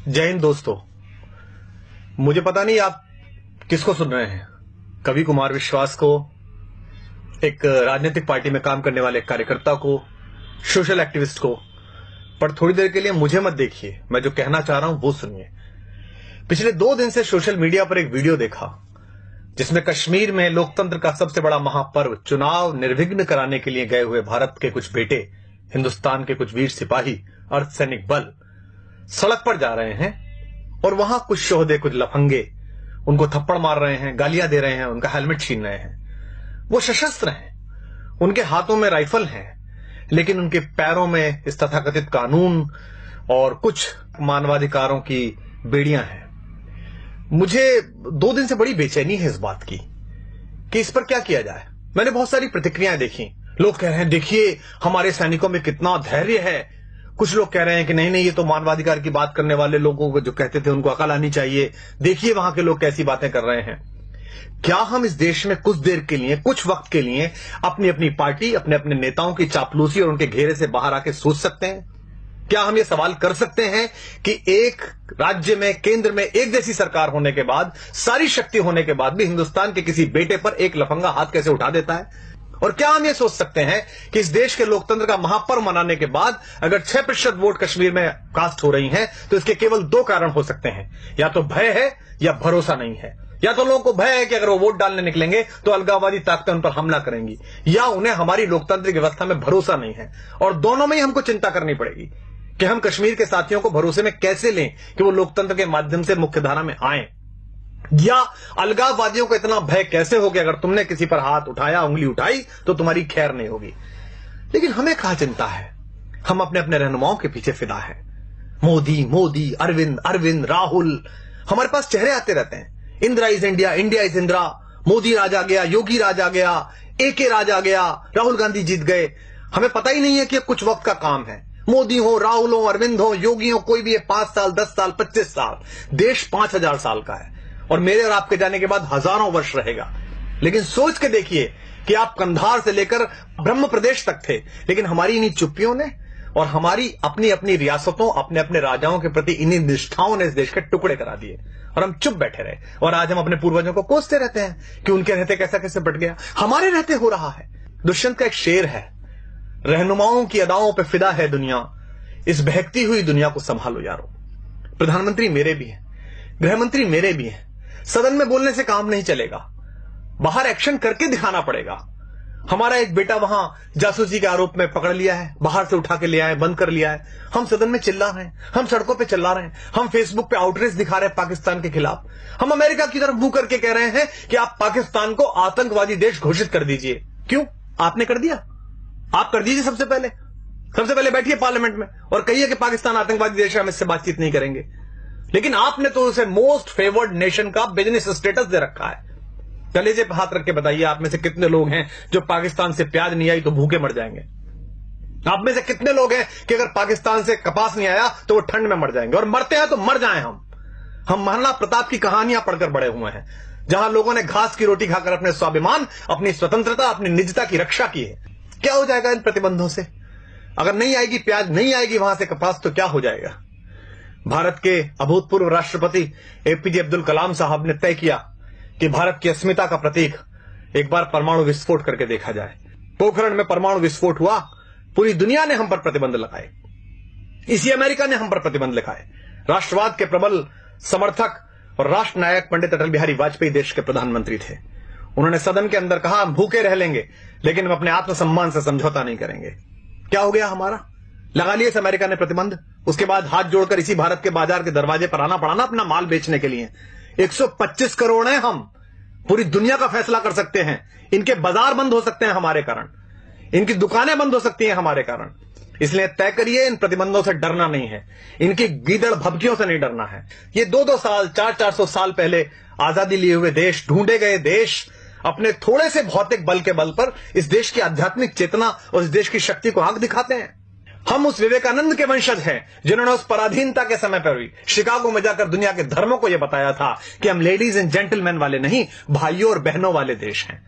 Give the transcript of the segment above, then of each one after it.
जय हिंद दोस्तों। मुझे पता नहीं आप किसको सुन रहे हैं, कवि कुमार विश्वास को, एक राजनीतिक पार्टी में काम करने वाले कार्यकर्ता को, सोशल एक्टिविस्ट को, पर थोड़ी देर के लिए मुझे मत देखिए, मैं जो कहना चाह रहा हूं वो सुनिए। पिछले 2 दिन से सोशल मीडिया पर एक वीडियो देखा जिसमें कश्मीर में लोकतंत्र का सबसे बड़ा महापर्व चुनाव निर्विघ्न कराने के लिए गए हुए भारत के कुछ बेटे, हिंदुस्तान के कुछ वीर सिपाही, अर्धसैनिक बल सड़क पर जा रहे हैं और वहां कुछ शोहदे, कुछ लफंगे उनको थप्पड़ मार रहे हैं, गालियां दे रहे हैं, उनका हेलमेट छीन रहे हैं। वो सशस्त्र हैं, उनके हाथों में राइफल है, लेकिन उनके पैरों में इस तथाकथित कानून और कुछ मानवाधिकारों की बेड़ियां हैं। मुझे 2 दिन से बड़ी बेचैनी है इस बात की कि इस पर क्या किया जाए। मैंने बहुत सारी प्रतिक्रियाएं देखी। लोग कह रहे हैं देखिए हमारे सैनिकों में कितना धैर्य है। कुछ लोग कह रहे हैं कि नहीं ये तो मानवाधिकार की बात करने वाले लोगों को जो कहते थे उनको अकल आनी चाहिए, देखिए वहां के लोग कैसी बातें कर रहे हैं। क्या हम इस देश में कुछ देर के लिए, कुछ वक्त के लिए अपनी अपनी पार्टी, अपने अपने नेताओं की चापलूसी और उनके घेरे से बाहर आके सोच सकते हैं? क्या हम ये सवाल कर सकते हैं कि एक राज्य में, केंद्र में एक जैसी सरकार होने के बाद, सारी शक्ति होने के बाद भी हिंदुस्तान के किसी बेटे पर एक लफंगा हाथ कैसे उठा देता है? और क्या हम ये सोच सकते हैं कि इस देश के लोकतंत्र का महापर्व मनाने के बाद अगर 6% वोट कश्मीर में कास्ट हो रही हैं तो इसके केवल 2 कारण हो सकते हैं, या तो भय है या भरोसा नहीं है। या तो लोगों को भय है कि अगर वो वोट डालने निकलेंगे तो अलगाववादी ताकतें उन पर हमला करेंगी, या उन्हें हमारी लोकतांत्रिक व्यवस्था में भरोसा नहीं है। और दोनों में ही हमको चिंता करनी पड़ेगी कि हम कश्मीर के साथियों को भरोसे में कैसे लें कि वो लोकतंत्र के माध्यम से मुख्यधारा में आए, या अलगाववादियों को इतना भय कैसे हो कि अगर तुमने किसी पर हाथ उठाया, उंगली उठाई तो तुम्हारी खैर नहीं होगी। लेकिन हमें कहां चिंता है, हम अपने अपने रहनुमाओं के पीछे फिदा हैं। मोदी मोदी, अरविंद अरविंद, राहुल, हमारे पास चेहरे आते रहते हैं। Indira is India, India is Indira, Modi राज आ गया, योगी राज आ गया, AK राज आ गया, राहुल गांधी जीत गए। हमें पता ही नहीं है कि कुछ वक्त का काम है। मोदी हो, राहुल हो, अरविंद हो, योगी हो, कोई भी है, 5 साल, 10 साल, 25 साल, देश 5000 साल का है और मेरे और आपके जाने के बाद हजारों वर्ष रहेगा। लेकिन सोच के देखिए कि आप कंधार से लेकर ब्रह्म प्रदेश तक थे, लेकिन हमारी इन्हीं चुप्पियों ने और हमारी अपनी अपनी रियासतों, अपने अपने राजाओं के प्रति इन्हीं निष्ठाओं ने इस देश के टुकड़े करा दिए और हम चुप बैठे रहे। और आज हम अपने पूर्वजों को कोसते रहते हैं कि उनके रहते कैसा कैसे बट गया, हमारे रहते हो रहा है। दुष्यंत का एक शेर है, रहनुमाओं की अदाओं पे फिदा है दुनिया, इस बहकती हुई दुनिया को संभालो यारो। प्रधानमंत्री मेरे भी हैं, गृहमंत्री मेरे भी हैं। सदन में बोलने से काम नहीं चलेगा, बाहर एक्शन करके दिखाना पड़ेगा। हमारा एक बेटा वहां जासूसी के आरोप में पकड़ लिया है, बाहर से उठा के ले आए, बंद कर लिया है। हम सदन में चिल्ला रहे हैं, हम सड़कों पे चिल्ला रहे हैं, हम फेसबुक पे आउटरीच दिखा रहे हैं पाकिस्तान के खिलाफ। हम अमेरिका की तरफ मुंह करके कह रहे हैं कि आप पाकिस्तान को आतंकवादी देश घोषित कर दीजिए। क्यों? आपने कर दिया, आप कर दीजिए। सबसे पहले बैठिए पार्लियामेंट में और कहिए कि पाकिस्तान आतंकवादी देश है, हम इससे बातचीत नहीं करेंगे। लेकिन आपने तो उसे मोस्ट फेवर्ड नेशन का बिजनेस स्टेटस दे रखा है। कलेजे पे हाथ रख के बताइए, आप में से कितने लोग हैं जो पाकिस्तान से प्याज नहीं आई तो भूखे मर जाएंगे? आप में से कितने लोग हैं कि अगर पाकिस्तान से कपास नहीं आया तो वो ठंड में मर जाएंगे? और मरते हैं तो मर जाएं हम महाराणा प्रताप की कहानियां पढ़कर बड़े हुए हैं, जहां लोगों ने घास की रोटी खाकर अपने स्वाभिमान, अपनी स्वतंत्रता, अपनी निजता की रक्षा की है। क्या हो जाएगा इन प्रतिबंधों से? अगर नहीं आएगी प्याज, नहीं आएगी वहां से कपास, तो क्या हो जाएगा? भारत के अभूतपूर्व राष्ट्रपति APJ अब्दुल कलाम साहब ने तय किया कि भारत की अस्मिता का प्रतीक एक बार परमाणु विस्फोट करके देखा जाए। पोखरण में परमाणु विस्फोट हुआ, पूरी दुनिया ने हम पर प्रतिबंध लगाए, इसी अमेरिका ने हम पर प्रतिबंध लगाए। राष्ट्रवाद के प्रबल समर्थक और राष्ट्र नायक पंडित अटल बिहारी वाजपेयी देश के प्रधानमंत्री थे। उन्होंने सदन के अंदर कहा, हम भूखे रह लेंगे लेकिन हम अपने आत्मसम्मान से समझौता नहीं करेंगे। क्या हो गया हमारा? लगा लिए अमेरिका ने प्रतिबंध। उसके बाद हाथ जोड़कर इसी भारत के बाजार के दरवाजे पर आना पड़ा ना अपना माल बेचने के लिए। 125 करोड़ हैं हम, पूरी दुनिया का फैसला कर सकते हैं। इनके बाजार बंद हो सकते हैं हमारे कारण, इनकी दुकानें बंद हो सकती हैं हमारे कारण। इसलिए तय करिए, इन प्रतिबंधों से डरना नहीं है, इनकी गीदड़ भभकियों से नहीं डरना है। ये 200 साल, 400 साल पहले आजादी लिए हुए देश, ढूंढे गए देश, अपने थोड़े से भौतिक बल के बल पर इस देश की आध्यात्मिक चेतना और इस देश की शक्ति को आंख दिखाते हैं। हम उस विवेकानंद के वंशज हैं जिन्होंने उस पराधीनता के समय पर भी शिकागो में जाकर दुनिया के धर्मों को यह बताया था कि हम लेडीज एंड जेंटलमैन वाले नहीं, भाइयों और बहनों वाले देश हैं।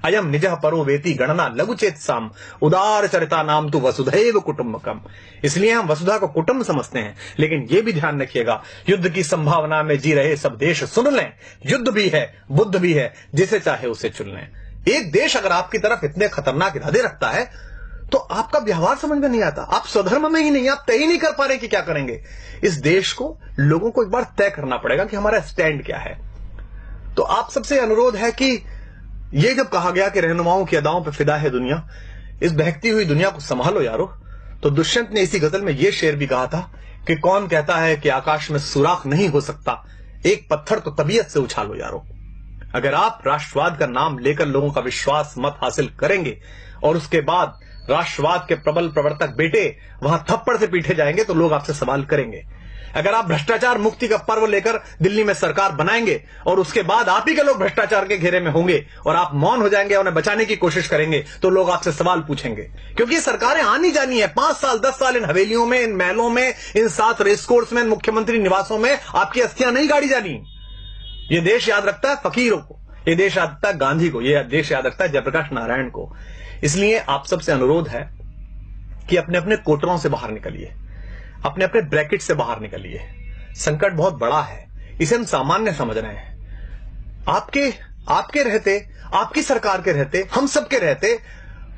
अयम निजः परो वेति गणना लघुचेत साम उदार चरिता नाम तु वसुधैव कुटुंबकम। इसलिए हम वसुधा को कुटुंब समझते हैं। लेकिन यह भी ध्यान रखिएगा, युद्ध की संभावना में जी रहे सब देश सुन लें, युद्ध भी है, बुद्ध भी है, जिसे चाहे उसे चुन लें। एक देश अगर आपकी तरफ इतने खतरनाक इरादे रखता है तो आपका व्यवहार समझ में नहीं आता, आप स्वधर्म में ही नहीं, आप तय ही नहीं कर पा रहे कि क्या करेंगे। इस देश को, लोगों को एक बार तय करना पड़ेगा कि हमारा स्टैंड क्या है। तो आप सबसे अनुरोध है कि ये जब कहा गया कि रहनुमाओं की अदाओं पर फिदा है दुनिया, इस बहकती हुई दुनिया को संभालो यारो, तो दुष्यंत ने इसी गजल में यह शेर भी कहा था कि कौन कहता है कि आकाश में सुराख नहीं हो सकता, एक पत्थर तो तबीयत से उछालो यारो। अगर आप राष्ट्रवाद का नाम लेकर लोगों का विश्वास मत हासिल करेंगे और उसके बाद राष्ट्रवाद के प्रबल प्रवर्तक बेटे वहां थप्पड़ से पीटे जाएंगे तो लोग आपसे सवाल करेंगे। अगर आप भ्रष्टाचार मुक्ति का पर्व लेकर दिल्ली में सरकार बनाएंगे और उसके बाद आप ही के लोग भ्रष्टाचार के घेरे में होंगे और आप मौन हो जाएंगे और उन्हें बचाने की कोशिश करेंगे तो लोग आपसे सवाल पूछेंगे। क्योंकि सरकारें आनी जानी है, 5 साल 10 साल इन हवेलियों में, इन महलों में, इन 7 रेसकोर्स में, मुख्यमंत्री निवासों में आपकी अस्थियां नहीं गाड़ी जानी। ये देश याद रखता है फकीरों को, ये देश याद रखता है गांधी को, ये देश याद रखता है जयप्रकाश नारायण को। इसलिए आप सबसे अनुरोध है कि अपने अपने कोटरों से बाहर निकलिए, अपने अपने ब्रैकेट से बाहर निकलिए। संकट बहुत बड़ा है, इसे हम सामान्य समझ रहे हैं। आपके रहते, आपकी सरकार के रहते, हम सबके रहते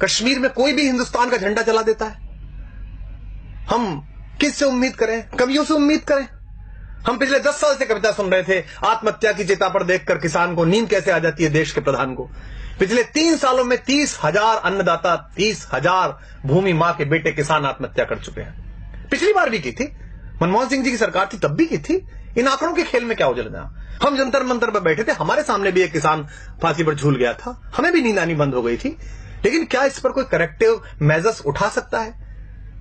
कश्मीर में कोई भी हिंदुस्तान का झंडा चला देता है। हम किससे उम्मीद करें? कवियों से उम्मीद करें? हम पिछले 10 साल से कविता सुन रहे थे, आत्महत्या की चिता पर देखकर किसान को नींद कैसे आ जाती है देश के प्रधान को। पिछले 3 सालों में 30,000 अन्नदाता, 30,000 भूमि मां के बेटे किसान आत्महत्या कर चुके हैं। पिछली बार भी की थी, मनमोहन सिंह जी की सरकार थी तब भी की थी। इन आंकड़ों के खेल में क्या उलझना? हम जंतर मंतर पर बैठे थे, हमारे सामने भी एक किसान फांसी पर झूल गया था, हमें भी नींद आनी बंद हो गई थी। लेकिन क्या इस पर कोई करेक्टिव मेजर्स उठा सकता है?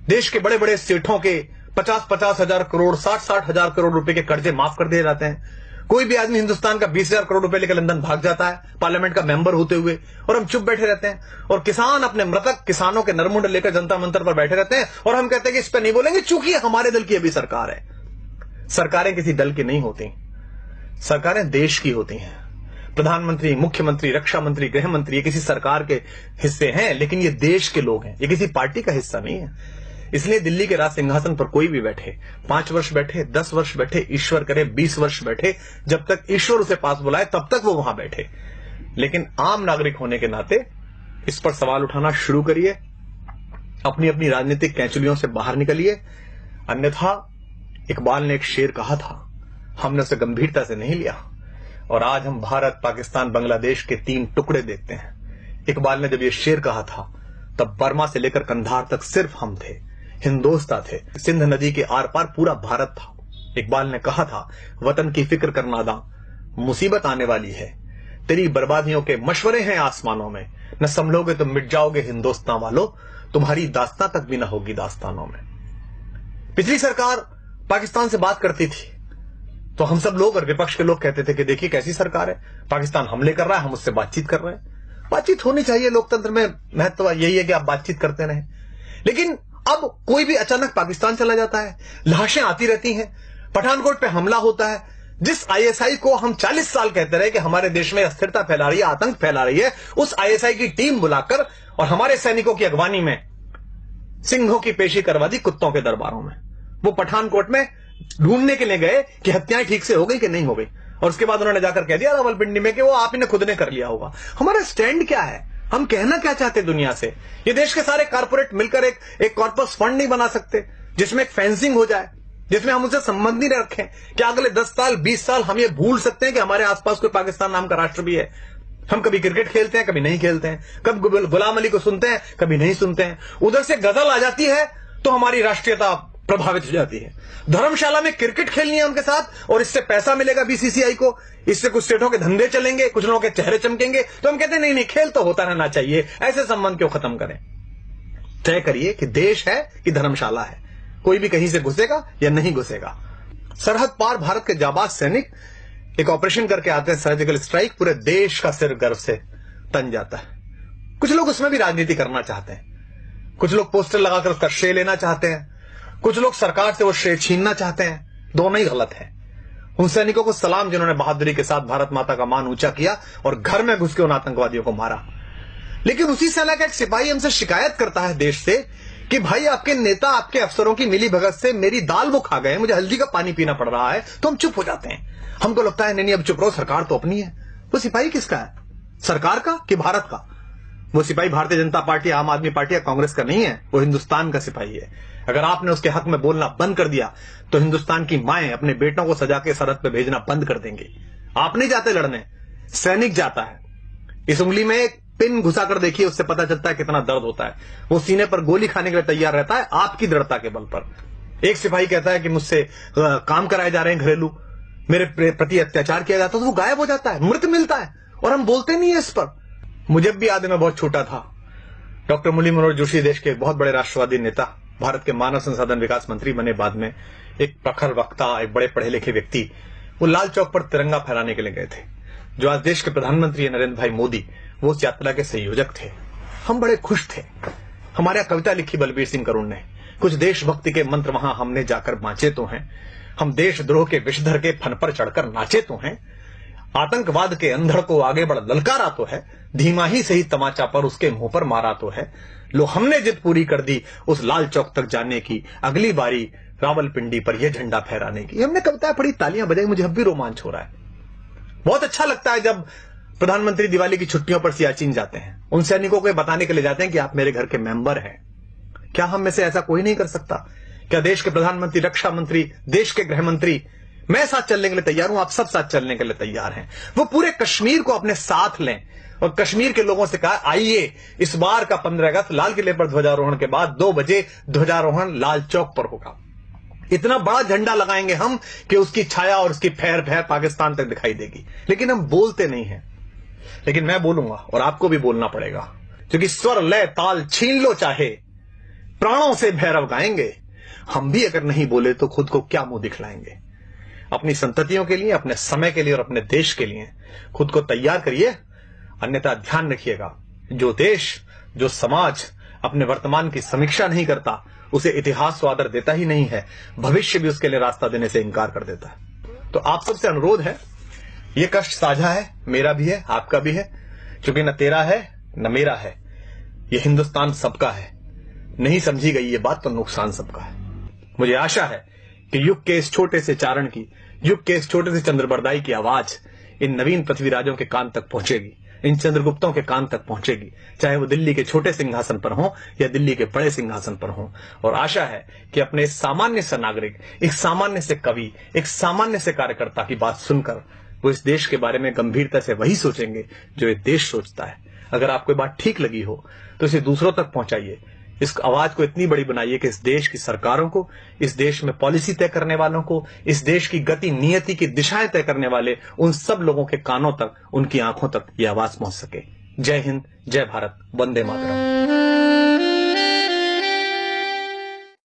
देश के बड़े बड़े सेठों के 50-50 हजार करोड़, 60-60 हजार करोड़ रुपए के कर्जे माफ कर दिए जाते हैं। कोई भी आदमी हिंदुस्तान का 20,000 करोड़ रुपए लेकर लंदन भाग जाता है पार्लियामेंट का मेंबर होते हुए, और हम चुप बैठे रहते हैं। और किसान अपने मृतक किसानों के नरमुंड लेकर जनता मंत्र पर बैठे रहते हैं और हम कहते हैं कि इस पर नहीं बोलेंगे चूंकि हमारे दल की अभी सरकार है। सरकारें किसी दल की नहीं होती, सरकारें देश की होती हैं। प्रधानमंत्री, मुख्यमंत्री, रक्षा मंत्री, गृह मंत्री ये किसी सरकार के हिस्से हैं, लेकिन ये देश के लोग हैं, ये किसी पार्टी का हिस्सा नहीं है। इसलिए दिल्ली के राज सिंहासन पर कोई भी बैठे, 5 वर्ष बैठे, 10 वर्ष बैठे, ईश्वर करे 20 वर्ष बैठे, जब तक ईश्वर उसे पास बुलाए तब तक वो वहां बैठे। लेकिन आम नागरिक होने के नाते इस पर सवाल उठाना शुरू करिए, अपनी अपनी राजनीतिक कैंचुलियों से बाहर निकलिए। अन्यथा इकबाल ने एक शेर कहा था, हमने उसे गंभीरता से नहीं लिया और आज हम भारत, पाकिस्तान, बांग्लादेश के 3 टुकड़े देखते हैं। इकबाल ने जब यह शेर कहा था तब बर्मा से लेकर कंधार तक सिर्फ हम थे, हिंदोस्तां थे, सिंध नदी के आर पार पूरा भारत था। इकबाल ने कहा था, वतन की फिक्र कर नादां, मुसीबत आने वाली है, तेरी बर्बादियों के मशवरे हैं आसमानों में, न संभलोगे तो मिट जाओगे हिंदोस्तां वालों, तुम्हारी दास्तां तक भी न होगी दास्तानों में। पिछली सरकार पाकिस्तान से बात करती थी तो हम सब लोग और विपक्ष के लोग कहते थे कि देखिए कैसी सरकार है, पाकिस्तान हमले कर रहा है, हम उससे बातचीत कर रहे हैं। बातचीत होनी चाहिए, लोकतंत्र में महत्व यही है कि आप बातचीत करते रहें। लेकिन अब कोई भी अचानक पाकिस्तान चला जाता है, लाशें आती रहती हैं, पठानकोट पे हमला होता है। जिस आईएसआई को हम 40 साल कहते रहे कि हमारे देश में अस्थिरता फैला रही है, आतंक फैला रही है, उस आईएसआई की टीम बुलाकर और हमारे सैनिकों की अगवानी में सिंहों की पेशी करवा दी कुत्तों के दरबारों में। वो पठानकोट में ढूंढने के लिए गए कि हत्याएं ठीक से हो गई कि नहीं हो गई, और उसके बाद उन्होंने जाकर कह दिया रावलपिंडी में कि वो आप ही ने खुद ने कर लिया होगा। हमारा स्टैंड क्या है? हम कहना क्या चाहते दुनिया से? ये देश के सारे कारपोरेट मिलकर एक कॉर्पस फंड नहीं बना सकते जिसमें एक फेंसिंग हो जाए, जिसमें हम उनसे संबंध नहीं रखें? क्या अगले 10 साल 20 साल हम ये भूल सकते हैं कि हमारे आसपास कोई पाकिस्तान नाम का राष्ट्र भी है? हम कभी क्रिकेट खेलते हैं, कभी नहीं खेलते हैं, कभी गुलाम अली को सुनते हैं, कभी नहीं सुनते हैं। उधर से गजल आ जाती है तो हमारी राष्ट्रीयता प्रभावित हो जाती है। धर्मशाला में क्रिकेट खेलनी है उनके साथ और इससे पैसा मिलेगा बीसीसीआई को, इससे कुछ स्टेटों के धंधे चलेंगे, कुछ लोगों के चेहरे चमकेंगे, तो हम कहते हैं नहीं, खेल तो होता रहना चाहिए, ऐसे संबंध क्यों खत्म करें? तय करिए कि देश है कि धर्मशाला है, कोई भी कहीं से घुसेगा या नहीं घुसेगा। सरहद पार भारत के जाबाज सैनिक एक ऑपरेशन करके आते हैं, सर्जिकल स्ट्राइक, पूरे देश का सिर गर्व से तन जाता है। कुछ लोग उसमें भी राजनीति करना चाहते हैं, कुछ लोग पोस्टर लगाकर उसका श्रेय लेना चाहते हैं, कुछ लोग सरकार से वो श्रेय छीनना चाहते हैं। दोनों ही गलत है। उन सैनिकों को सलाम जिन्होंने बहादुरी के साथ भारत माता का मान ऊंचा किया और घर में घुस के उन आतंकवादियों को मारा। लेकिन उसी सेना का एक सिपाही हमसे शिकायत करता है देश से कि भाई आपके नेता आपके अफसरों की मिली भगत से मेरी दाल वो खा गए, मुझे हल्दी का पानी पीना पड़ रहा है, तो हम चुप हो जाते हैं। हमको लगता है नहीं अब चुप रहो, सरकार तो अपनी है। वो सिपाही किसका है, सरकार का कि भारत का? वो सिपाही भारतीय जनता पार्टी, आम आदमी पार्टी या कांग्रेस का नहीं है, वो हिंदुस्तान का सिपाही है। अगर आपने उसके हक में बोलना बंद कर दिया तो हिंदुस्तान की माएं अपने बेटों को सजा के सरहद पे भेजना बंद कर देंगी। आप नहीं जाते लड़ने, सैनिक जाता है। इस उंगली में एक पिन घुसा कर देखिए, उससे पता चलता है कितना दर्द होता है। वो सीने पर गोली खाने के लिए तैयार रहता है आपकी दृढ़ता के बल पर। एक सिपाही कहता है कि मुझसे काम कराए जा रहे हैं घरेलू, मेरे प्रति अत्याचार किया जाता है, तो वो गायब हो जाता है, मृत मिलता है और हम बोलते नहीं है इस पर। मुझे भी याद है, मैं बहुत छोटा था, डॉक्टर मुरली मनोहर जोशी देश के एक बहुत बड़े राष्ट्रवादी नेता, भारत के मानव संसाधन विकास मंत्री बने बाद में, एक प्रखर वक्ता, एक बड़े पढ़े लिखे व्यक्ति, वो लाल चौक पर तिरंगा फहराने के लिए गए थे। जो आज देश के प्रधानमंत्री नरेंद्र भाई मोदी, वो उस यात्रा के संयोजक थे। हम बड़े खुश थे। हमारे यहाँ कविता लिखी बलबीर सिंह करुण ने, कुछ देशभक्ति के मंत्र वहां हमने जाकर बांचे तो हैं, हम देशद्रोह के विषधर के फन पर चढ़कर नाचे तो हैं, आतंकवाद के अंधड़ को आगे बढ़ ललकारा तो है, धीमा ही सही तमाचा पर उसके मुंह पर मारा तो है, लो हमने जिद पूरी कर दी उस लाल चौक तक जाने की, अगली बारी रावलपिंडी पर यह झंडा फहराने की। हमने कविताएं पढ़ी, तालियां बजाई, मुझे अब भी रोमांच हो रहा है। बहुत अच्छा लगता है जब प्रधानमंत्री दिवाली की छुट्टियों पर सियाचिन जाते हैं, उन सैनिकों को बताने के लिए जाते हैं कि आप मेरे घर के मेंबर हैं। क्या हम में से ऐसा कोई नहीं कर सकता? क्या देश के प्रधानमंत्री, रक्षा मंत्री, देश के गृह मंत्री, मैं साथ चलने के लिए तैयार हूं, आप सब साथ चलने के लिए तैयार हैं। वो पूरे कश्मीर को अपने साथ लें और कश्मीर के लोगों से कहा आइए इस बार का 15 अगस्त लाल किले पर ध्वजारोहण के बाद 2 बजे ध्वजारोहण लाल चौक पर होगा। इतना बड़ा झंडा लगाएंगे हम कि उसकी छाया और उसकी फैर पाकिस्तान तक दिखाई देगी। लेकिन हम बोलते नहीं हैं। लेकिन मैं बोलूंगा और आपको भी बोलना पड़ेगा, क्योंकि स्वर लय ताल छीन लो चाहे, प्राणों से भैरव गाएंगे। हम भी अगर नहीं बोले तो खुद को क्या मुंह दिखलाएंगे? अपनी संततियों के लिए, अपने समय के लिए और अपने देश के लिए खुद को तैयार करिए। अन्यथा ध्यान रखिएगा, जो देश, जो समाज अपने वर्तमान की समीक्षा नहीं करता, उसे इतिहास तो आदर देता ही नहीं है, भविष्य भी उसके लिए रास्ता देने से इंकार कर देता है। तो आप सबसे अनुरोध है, ये कष्ट साझा है, मेरा भी है, आपका भी है, क्योंकि न तेरा है न मेरा है, ये हिंदुस्तान सबका है। नहीं समझी गई ये बात तो नुकसान सबका है। मुझे आशा है कि युग के इस छोटे से चारण की, युग के इस छोटे से चंद्रबरदाई की आवाज इन नवीन पृथ्वीराजों के कान तक पहुंचेगी, इन चंद्रगुप्तों के कान तक पहुंचेगी, चाहे वो दिल्ली के छोटे सिंहासन पर हो या दिल्ली के बड़े सिंहासन पर हो। और आशा है कि अपने सामान्य से नागरिक, एक सामान्य से कवि, एक सामान्य से कार्यकर्ता की बात सुनकर वो इस देश के बारे में गंभीरता से वही सोचेंगे जो ये देश सोचता है। अगर आपको ये बात ठीक लगी हो तो इसे दूसरों तक पहुंचाइए। इस आवाज को इतनी बड़ी बनाइए कि इस देश की सरकारों को, इस देश में पॉलिसी तय करने वालों को, इस देश की गति नियति की दिशाएं तय करने वाले उन सब लोगों के कानों तक, उनकी आंखों तक ये आवाज पहुंच सके। जय हिंद, जय भारत, वंदे मातरम।